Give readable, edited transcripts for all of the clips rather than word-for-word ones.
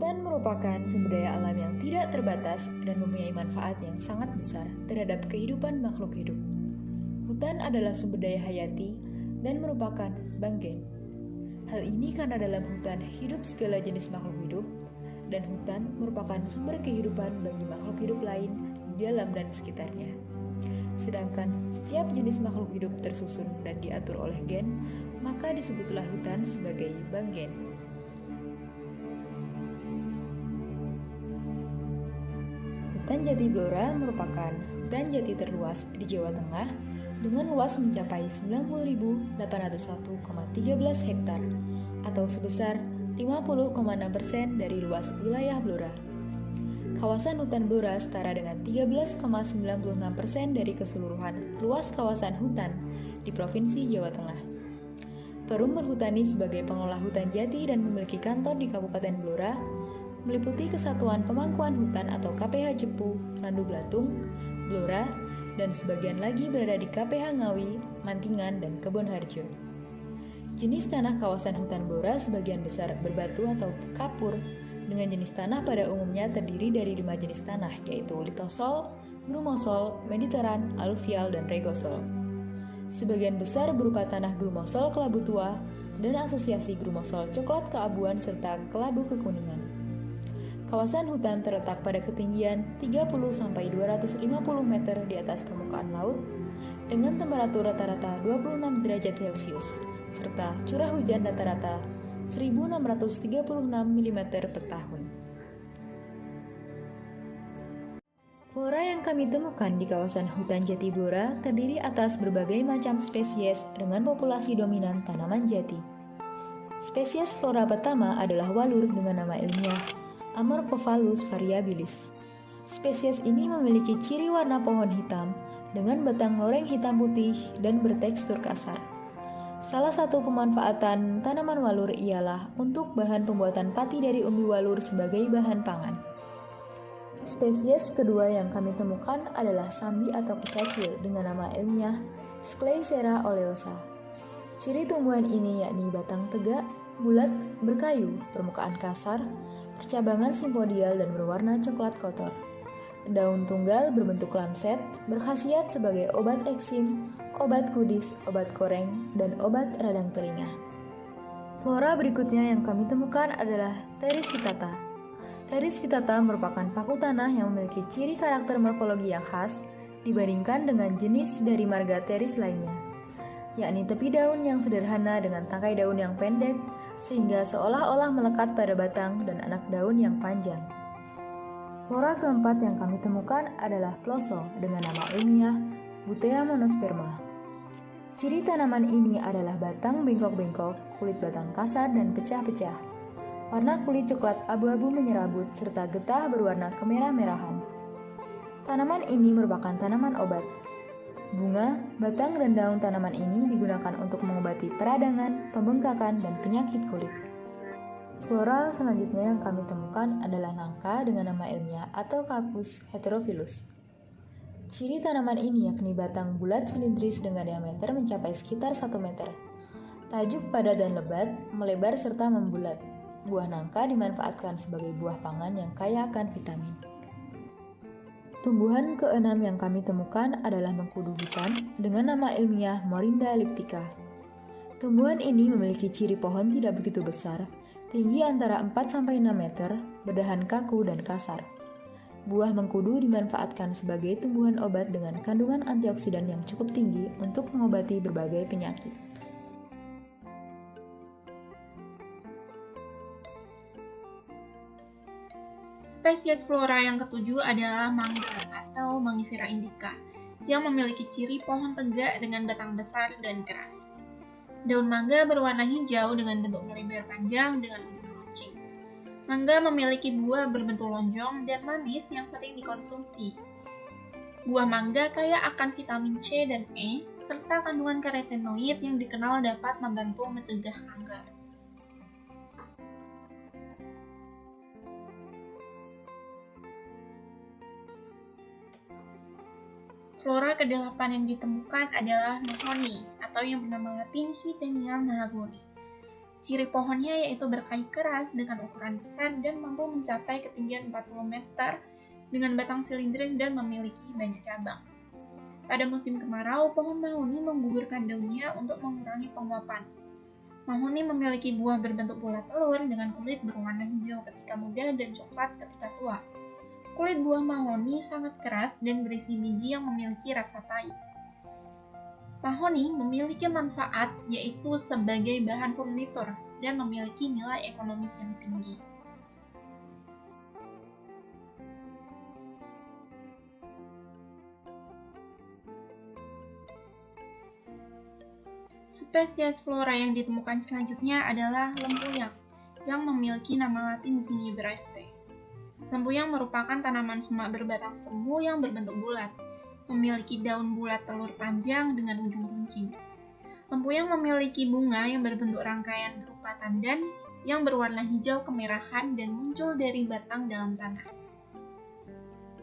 Hutan merupakan sumber daya alam yang tidak terbatas dan mempunyai manfaat yang sangat besar terhadap kehidupan makhluk hidup. Hutan adalah sumber daya hayati dan merupakan banggen. Hal ini karena dalam hutan hidup segala jenis makhluk hidup, dan hutan merupakan sumber kehidupan bagi makhluk hidup lain di dalam dan sekitarnya. Sedangkan setiap jenis makhluk hidup tersusun dan diatur oleh gen, maka disebutlah hutan sebagai banggen. Hutan Jati Blora merupakan hutan jati terluas di Jawa Tengah dengan luas mencapai 90.801,13 hektar atau sebesar 50,6% dari luas wilayah Blora. Kawasan hutan Blora setara dengan 13,96% dari keseluruhan luas kawasan hutan di Provinsi Jawa Tengah. Perum Berhutani sebagai pengelola hutan jati dan memiliki kantor di Kabupaten Blora meliputi Kesatuan Pemangkuan Hutan atau KPH Jepu, Randu Blatung, Blora, dan sebagian lagi berada di KPH Ngawi, Mantingan, dan Kebon Harjo. Jenis tanah kawasan hutan Blora sebagian besar berbatu atau kapur, dengan jenis tanah pada umumnya terdiri dari 5 jenis tanah, yaitu litosol, grumosol, mediteran, aluvial, dan regosol. Sebagian besar berupa tanah grumosol kelabu tua dan asosiasi grumosol coklat keabuan serta kelabu kekuningan. Kawasan hutan terletak pada ketinggian 30-250 meter di atas permukaan laut dengan temperatur rata-rata 26 derajat Celcius serta curah hujan rata-rata 1.636 mm per tahun. Flora yang kami temukan di kawasan hutan jati Blora terdiri atas berbagai macam spesies dengan populasi dominan tanaman jati. Spesies flora pertama adalah walur dengan nama ilmiah Amorphophallus variabilis. Spesies ini memiliki ciri warna pohon hitam dengan batang loreng hitam putih dan bertekstur kasar. Salah satu pemanfaatan tanaman walur ialah untuk bahan pembuatan pati dari umbi walur sebagai bahan pangan. Spesies kedua yang kami temukan adalah sambi atau kecacil dengan nama ilmiah Scleysera oleosa. Ciri tumbuhan ini yakni batang tegak, bulat, berkayu, permukaan kasar, percabangan simpodial dan berwarna coklat kotor. Daun tunggal berbentuk lancet, berkhasiat sebagai obat eksim, obat kudis, obat koreng, dan obat radang telinga. Flora berikutnya yang kami temukan adalah Pteris vittata. Pteris vittata merupakan paku tanah yang memiliki ciri karakter morfologi yang khas dibandingkan dengan jenis dari marga Pteris lainnya, yakni tepi daun yang sederhana dengan tangkai daun yang pendek sehingga seolah-olah melekat pada batang dan anak daun yang panjang. Flora keempat yang kami temukan adalah Ploso dengan nama ilmiah Butea monosperma. Ciri tanaman ini adalah batang bengkok-bengkok, kulit batang kasar dan pecah-pecah. Warna kulit coklat abu-abu menyerabut serta getah berwarna kemerah-merahan. Tanaman ini merupakan tanaman obat. Bunga, batang, dan daun tanaman ini digunakan untuk mengobati peradangan, pembengkakan, dan penyakit kulit. Flora selanjutnya yang kami temukan adalah nangka dengan nama ilmiah atau Cactus heterophyllus. Ciri tanaman ini yakni batang bulat silindris dengan diameter mencapai sekitar 1 meter. Tajuk padat dan lebat, melebar serta membulat. Buah nangka dimanfaatkan sebagai buah pangan yang kaya akan vitamin. Tumbuhan keenam yang kami temukan adalah mengkudu hutan dengan nama ilmiah Morinda elliptica. Tumbuhan ini memiliki ciri pohon tidak begitu besar, tinggi antara 4-6 meter, berdahan kaku dan kasar. Buah mengkudu dimanfaatkan sebagai tumbuhan obat dengan kandungan antioksidan yang cukup tinggi untuk mengobati berbagai penyakit. Spesies flora yang ketujuh adalah mangga atau Mangifera indica yang memiliki ciri pohon tegak dengan batang besar dan keras. Daun mangga berwarna hijau dengan bentuk melebar panjang dengan ujung runcing. Mangga memiliki buah berbentuk lonjong dan manis yang sering dikonsumsi. Buah mangga kaya akan vitamin C dan E serta kandungan karotenoid yang dikenal dapat membantu mencegah kanker. Flora ke-8 yang ditemukan adalah mahoni atau yang bernama latin Swietenia mahagoni. Ciri pohonnya yaitu berkayu keras dengan ukuran besar dan mampu mencapai ketinggian 40 meter dengan batang silindris dan memiliki banyak cabang. Pada musim kemarau, pohon mahoni menggugurkan daunnya untuk mengurangi penguapan. Mahoni memiliki buah berbentuk bulat telur dengan kulit berwarna hijau ketika muda dan coklat ketika tua. Kulit buah mahoni sangat keras dan berisi biji yang memiliki rasa pahit. Mahoni memiliki manfaat yaitu sebagai bahan furnitur dan memiliki nilai ekonomis yang tinggi. Spesies flora yang ditemukan selanjutnya adalah lempuyang yang memiliki nama latin Zingiber sp. Lempuyang merupakan tanaman semak berbatang semu yang berbentuk bulat, memiliki daun bulat telur panjang dengan ujung runcing. Lempuyang memiliki bunga yang berbentuk rangkaian berupa tandan yang berwarna hijau kemerahan dan muncul dari batang dalam tanah.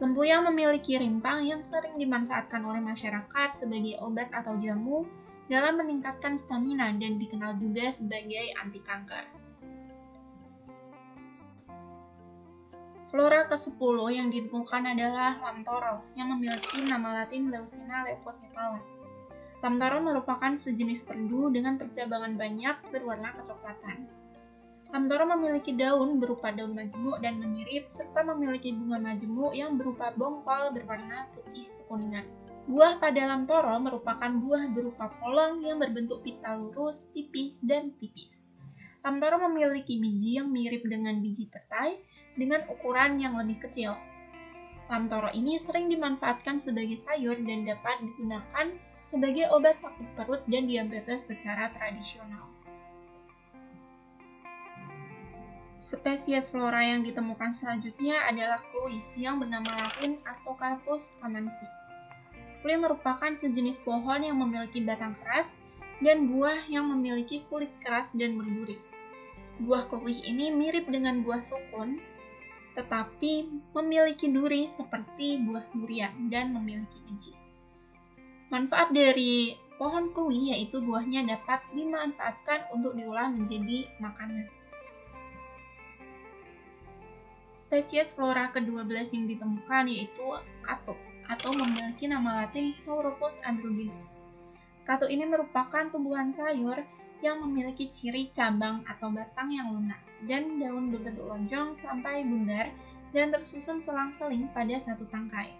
Lempuyang memiliki rimpang yang sering dimanfaatkan oleh masyarakat sebagai obat atau jamu dalam meningkatkan stamina dan dikenal juga sebagai anti kanker. Flora ke-10 yang ditemukan adalah lamtoro yang memiliki nama latin Leucina leucocephala. Lamtoro merupakan sejenis perdu dengan percabangan banyak berwarna kecoklatan. Lamtoro memiliki daun berupa daun majemuk dan menyirip serta memiliki bunga majemuk yang berupa bongkol berwarna putih kekuningan. Buah pada lamtoro merupakan buah berupa polong yang berbentuk pita lurus, pipih, dan tipis. Lamtoro memiliki biji yang mirip dengan biji petai dengan ukuran yang lebih kecil. Lamtoro ini sering dimanfaatkan sebagai sayur dan dapat digunakan sebagai obat sakit perut dan diabetes secara tradisional. Spesies flora yang ditemukan selanjutnya adalah kluih yang bernama latin Artocarpus camansi. Kluih merupakan sejenis pohon yang memiliki batang keras dan buah yang memiliki kulit keras dan berduri. Buah kluih ini mirip dengan buah sukun, tetapi memiliki duri seperti buah durian dan memiliki biji. Manfaat dari pohon kluih yaitu buahnya dapat dimanfaatkan untuk diolah menjadi makanan. Spesies flora ke-12 yang ditemukan yaitu katuk atau memiliki nama latin Sauropus androgynous. Katuk ini merupakan tumbuhan sayur yang memiliki ciri cabang atau batang yang lunak dan daun berbentuk lonjong sampai bundar dan tersusun selang-seling pada satu tangkai.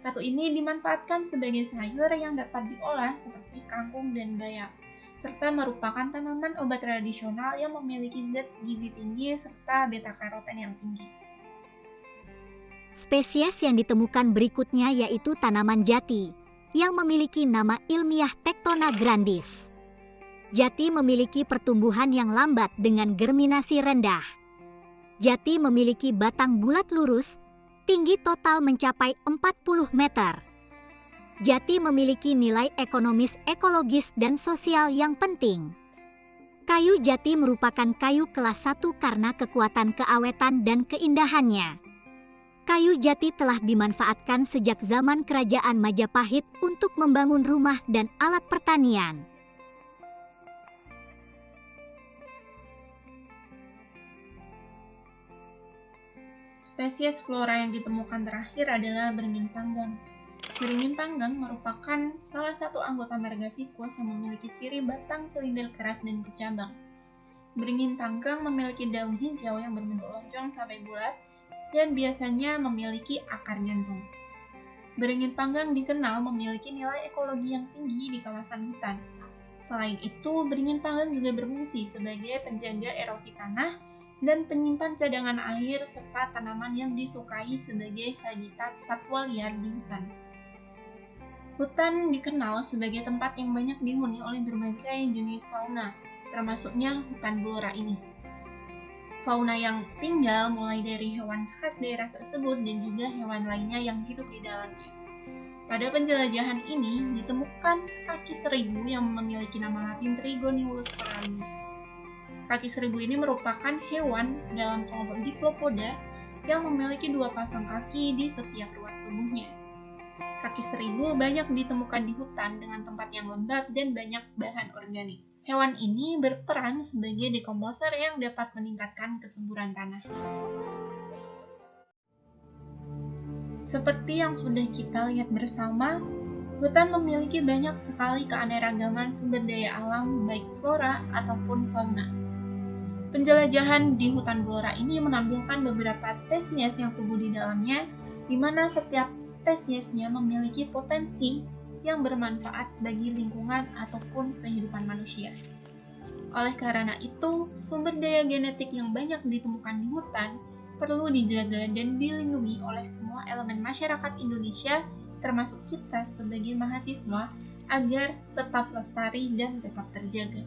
Katuk ini dimanfaatkan sebagai sayur yang dapat diolah seperti kangkung dan bayam, serta merupakan tanaman obat tradisional yang memiliki zat gizi tinggi serta beta-karoten yang tinggi. Spesies yang ditemukan berikutnya yaitu tanaman jati, yang memiliki nama ilmiah Tectona grandis. Jati memiliki pertumbuhan yang lambat dengan germinasi rendah. Jati memiliki batang bulat lurus, tinggi total mencapai 40 meter. Jati memiliki nilai ekonomis, ekologis, dan sosial yang penting. Kayu jati merupakan kayu kelas 1 karena kekuatan keawetan dan keindahannya. Kayu jati telah dimanfaatkan sejak zaman Kerajaan Majapahit untuk membangun rumah dan alat pertanian. Spesies flora yang ditemukan terakhir adalah beringin panggang. Beringin panggang merupakan salah satu anggota marga ficus yang memiliki ciri batang silinder keras dan bercabang. Beringin panggang memiliki daun hijau yang berbentuk lonjong sampai bulat dan biasanya memiliki akar jantung. Beringin panggang dikenal memiliki nilai ekologi yang tinggi di kawasan hutan. Selain itu, beringin panggang juga berfungsi sebagai penjaga erosi tanah dan penyimpan cadangan air serta tanaman yang disukai sebagai habitat satwa liar di hutan. Hutan dikenal sebagai tempat yang banyak dihuni oleh berbagai jenis fauna, termasuknya hutan blora ini. Fauna yang tinggal mulai dari hewan khas daerah tersebut dan juga hewan lainnya yang hidup di dalamnya. Pada penjelajahan ini ditemukan kaki seribu yang memiliki nama latin Trigoniolus parallus. Kaki seribu ini merupakan hewan dalam kelompok Diplopoda yang memiliki 2 pasang kaki di setiap ruas tubuhnya. Kaki seribu banyak ditemukan di hutan dengan tempat yang lembab dan banyak bahan organik. Hewan ini berperan sebagai dekomposer yang dapat meningkatkan kesuburan tanah. Seperti yang sudah kita lihat bersama, hutan memiliki banyak sekali keanekaragaman sumber daya alam baik flora ataupun fauna. Penjelajahan di hutan flora ini menampilkan beberapa spesies yang tumbuh di dalamnya, di mana setiap spesiesnya memiliki potensi yang bermanfaat bagi lingkungan ataupun kehidupan manusia. Oleh karena itu, sumber daya genetik yang banyak ditemukan di hutan perlu dijaga dan dilindungi oleh semua elemen masyarakat Indonesia, termasuk kita sebagai mahasiswa, agar tetap lestari dan tetap terjaga.